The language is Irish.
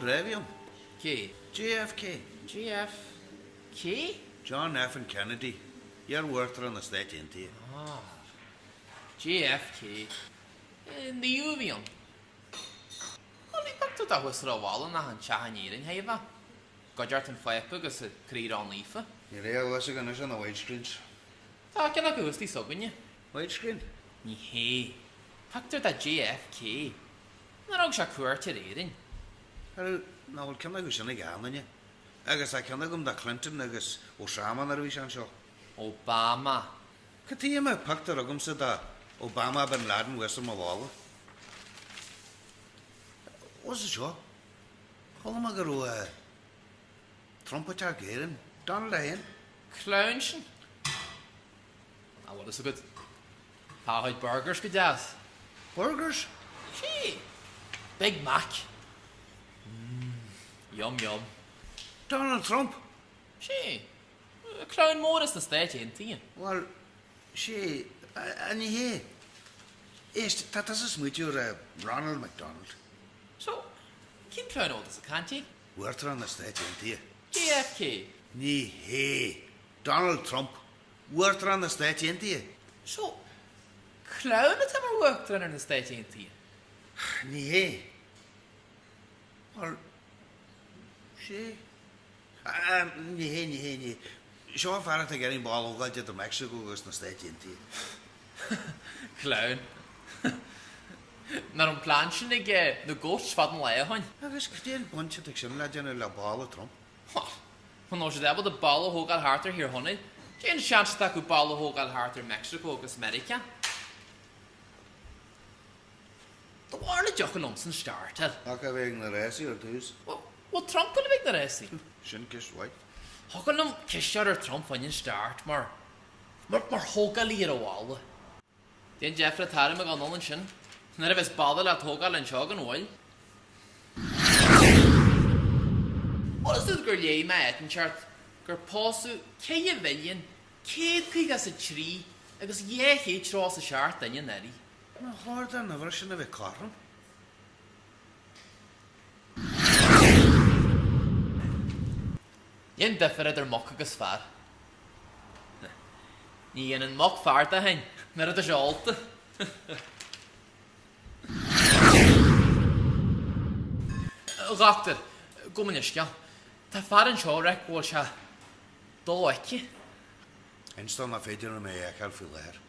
Brevium. K. JFK. JFK? John F. and Kennedy. You're working on the state into you. Ah. JFK. In the Uvium. Only back to that was a wall and a chahaneer in Hava. Godjart and Firepugus at Creed on Leafa. You're was going to on the widescreens. Talking like a ghosty subbing you. Widescreen? Hey. Factor that JFK. Not a queer to reading. No, can I go to the on you? I guess I can't go to Clinton, I guess Osama or Vishan show. Obama. Katima packed the rugum said that Obama bin Laden Western Mawala. What's the show? Call him a girl, Trump attack here, Donald Ian. Clownchen. Ah, what is so good? How had burgers good as? Burgers? Gee. Big Mac. Yum yum. Donald Trump? Gee. Clown more is the state into you. Well, she, and you is that is a smooth your Ronald McDonald. So, keep clown old as a can't you? Worked on the state into you. JFK. Hey, Donald Trump. Worked on the state into you. So, clown at him worked on the state into you. Hey. Well, she. Nee. Show if I to getting ball over to Mexico goes the state into you. Clown. Naar een plantje liggen de ghosts van een leeuwen. I was getting bunch of the legend of la ball of Trump. Van als je dat de ballen hoog al harder hier honey. Geen chance dat je ballen hoog al harder Mexico of Amerika. De waarde jokken ons een start. Akka wegen the race or twos. Wat Trump wil ik de rest? Shin kiss white. Hokken hem kistje Trump van je start, maar hoog al hier al. Den Jeffrey Tarry me gaan on shin. När det badar att hugga en chagan oil. Vad är det går jag med en chart? Går passu keje väljen. Ked pigas a tree. Agus je he tros a chart den je neri. No harder na version of a car. Jen deffer der mokkagus far. Ni en mok far da hen. När det jalte. Rakter, kom men ikke. Ta faren kjører, går ikke. Da ikke. En stund af federne med jeg kan fylde her.